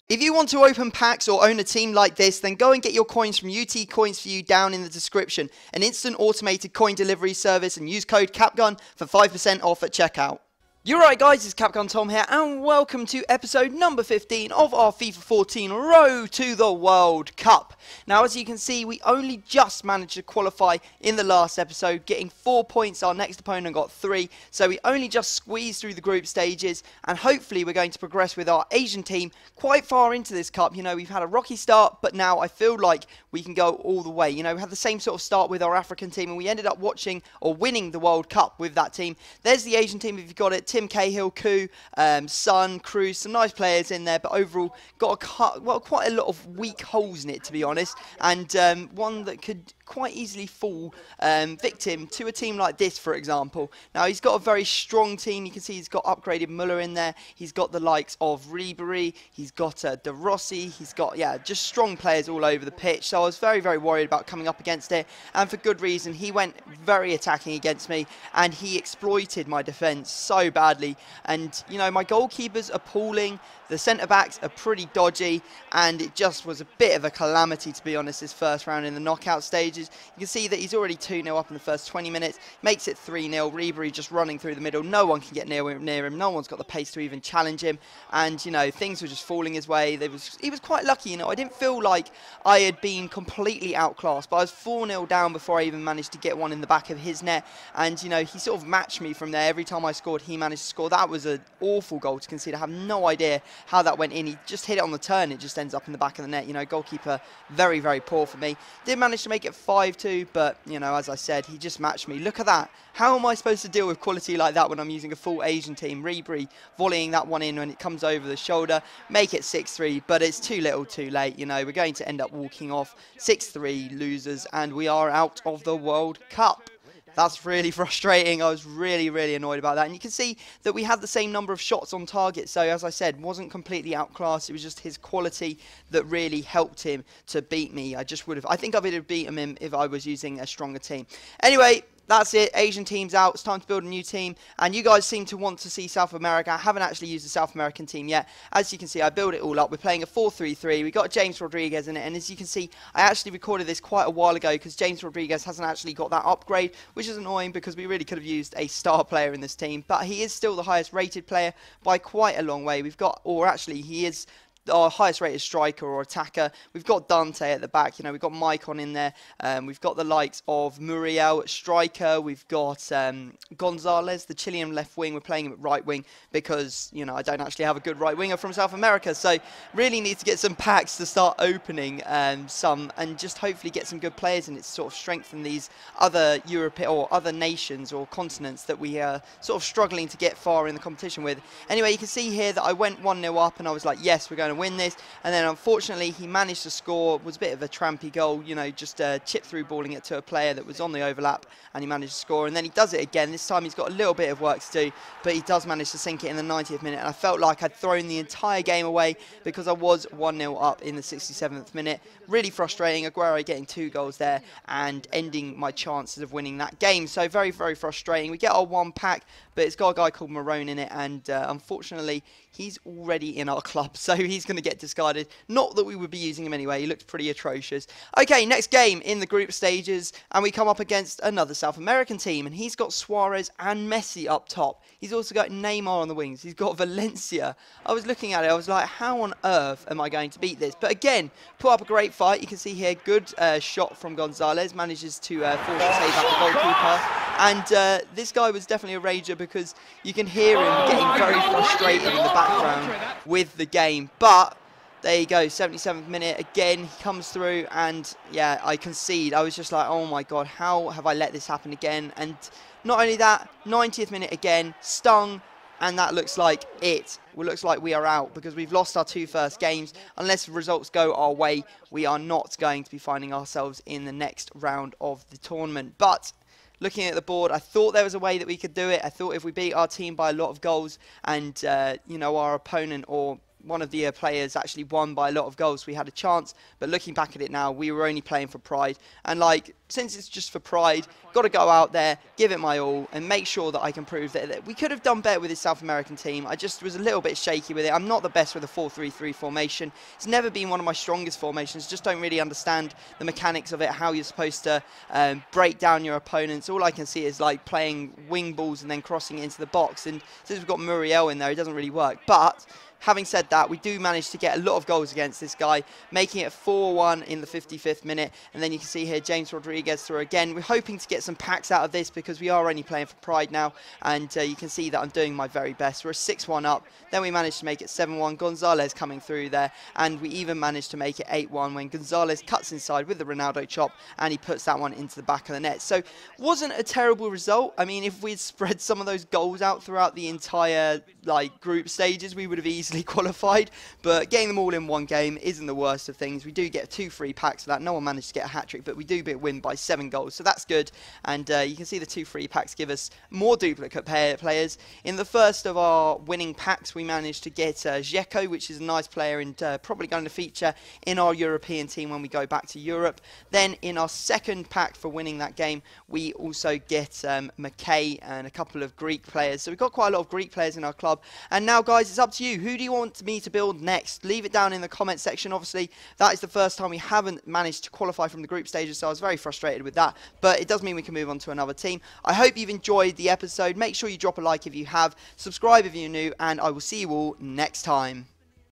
If you want to open packs or own a team like this, then go and get your coins from UT Coins for You down in the description, an instant automated coin delivery service, and use code CAPGUN for 5% off at checkout. You're right guys, it's Capgun Tom here and welcome to episode number 15 of our FIFA 14 Road to the World Cup. Now as you can see, we only just managed to qualify in the last episode, getting 4 points. Our next opponent got 3, so we only just squeezed through the group stages, and hopefully we're going to progress with our Asian team quite far into this cup. You know, we've had a rocky start, but now I feel like we can go all the way. You know, we had the same sort of start with our African team and we ended up watching or winning the World Cup with that team. There's the Asian team if you've got it. Tim Cahill, Koo, Sun, Cruz, some nice players in there, but overall got quite a lot of weak holes in it, to be honest, and one that could quite easily fall victim to a team like this, for example. Now he's got a very strong team. You can see he's got upgraded Muller in there. He's got the likes of Ribery. He's got De Rossi. He's got, yeah, just strong players all over the pitch. So I was very, very worried about coming up against it, and for good reason. He went very attacking against me, and he exploited my defence so badly. And, you know, my goalkeeper's appalling. The centre-backs are pretty dodgy, and it just was a bit of a calamity, to be honest, this first round in the knockout stages. You can see that he's already 2-0 up in the first 20 minutes, makes it 3-0. Ribery just running through the middle. No one can get near him. No one's got the pace to even challenge him. And, you know, things were just falling his way. He was quite lucky, you know. I didn't feel like I had been completely outclassed, but I was 4-0 down before I even managed to get one in the back of his net. And, you know, he sort of matched me from there. Every time I scored, he managed to score. That was an awful goal to concede. I have no idea how that went in. He just hit it on the turn. It just ends up in the back of the net. You know, goalkeeper very, very poor for me. Did manage to make it 5-2, but, you know, as I said, he just matched me. Look at that. How am I supposed to deal with quality like that when I'm using a full Asian team? Ribery volleying that one in when it comes over the shoulder. Make it 6-3, but it's too little too late. You know, we're going to end up walking off 6-3 losers, and we are out of the World Cup. That's really frustrating. I was really, really annoyed about that. And you can see that we had the same number of shots on target. So, as I said, wasn't completely outclassed. It was just his quality that really helped him to beat me. I think I would have beaten him if I was using a stronger team. Anyway, that's it. Asian team's out. It's time to build a new team. And you guys seem to want to see South America. I haven't actually used the South American team yet. As you can see, I built it all up. We're playing a 4-3-3. We got James Rodriguez in it. And as you can see, I actually recorded this quite a while ago because James Rodriguez hasn't actually got that upgrade, which is annoying because we really could have used a star player in this team. But he is still the highest rated player by quite a long way. He is our highest rated striker or attacker. We've got Dante at the back. You know, we've got Maicon in there. We've got the likes of Muriel at striker. We've got Gonzalez, the Chilean left wing. We're playing him at right wing because, you know, I don't actually have a good right winger from South America. So really need to get some packs to start opening some, and just hopefully get some good players in it to sort of strengthen these other European or other nations or continents that we are sort of struggling to get far in the competition with. Anyway, you can see here that I went 1-0 up and I was like, yes, we're going to win this, and then unfortunately he managed to score. It was a bit of a trampy goal, you know, just chip through balling it to a player that was on the overlap, and he managed to score. And then he does it again. This time he's got a little bit of work to do, but he does manage to sink it in the 90th minute, and I felt like I'd thrown the entire game away because I was 1-0 up in the 67th minute. Really frustrating. Aguero getting 2 goals there and ending my chances of winning that game. So very, very frustrating. We get our 1 pack, but it's got a guy called Marone in it, and unfortunately he's already in our club, so he's going to get discarded. Not that we would be using him anyway. He looks pretty atrocious. Okay, next game in the group stages, and we come up against another South American team, and he's got Suarez and Messi up top. He's also got Neymar on the wings. He's got Valencia. I was looking at it. I was like, how on earth am I going to beat this? But again, put up a great fight. You can see here, good shot from Gonzalez. Manages to force a save out the goalkeeper. And this guy was definitely a rager because you can hear him getting very frustrated in the background with the game. But there you go, 77th minute, again, he comes through, and yeah, I concede. I was just like, oh my god, how have I let this happen again? And not only that, 90th minute again, stung, and that looks like it. Well, looks like we are out because we've lost our 2 first games. Unless results go our way, we are not going to be finding ourselves in the next round of the tournament. But looking at the board, I thought there was a way that we could do it. I thought if we beat our team by a lot of goals and, you know, our opponent or one of the players actually won by a lot of goals. We had a chance, but looking back at it now, we were only playing for pride. And like, since it's just for pride, got to go out there, give it my all, and make sure that I can prove that we could have done better with this South American team. I just was a little bit shaky with it. I'm not the best with a 4-3-3 formation. It's never been one of my strongest formations. Just don't really understand the mechanics of it, how you're supposed to break down your opponents. All I can see is like playing wing balls and then crossing it into the box. And since we've got Muriel in there, it doesn't really work. But having said that, we do manage to get a lot of goals against this guy, making it 4-1 in the 55th minute. And then you can see here James Rodriguez through again. We're hoping to get some packs out of this because we are only playing for pride now. And you can see that I'm doing my very best. We're 6-1 up. Then we managed to make it 7-1. Gonzalez coming through there. And we even managed to make it 8-1 when Gonzalez cuts inside with the Ronaldo chop and he puts that one into the back of the net. So wasn't a terrible result. I mean, if we'd spread some of those goals out throughout the entire group stages, we would have easily qualified, but getting them all in one game isn't the worst of things. We do get 2 free packs for that. No one managed to get a hat-trick, but we do win by 7 goals, so that's good. And you can see the 2 free packs give us more duplicate players. In the first of our winning packs, we managed to get Dzeko, which is a nice player and probably going to feature in our European team when we go back to Europe. Then in our second pack for winning that game, we also get McKay and a couple of Greek players. So we've got quite a lot of Greek players in our club. And now, guys, it's up to you. Who do you want me to build next? Leave it down in the comment section. Obviously, that is the first time we haven't managed to qualify from the group stages, so I was very frustrated with that. But it does mean we can move on to another team. I hope you've enjoyed the episode. Make sure you drop a like if you have, subscribe if you're new, and I will see you all next time.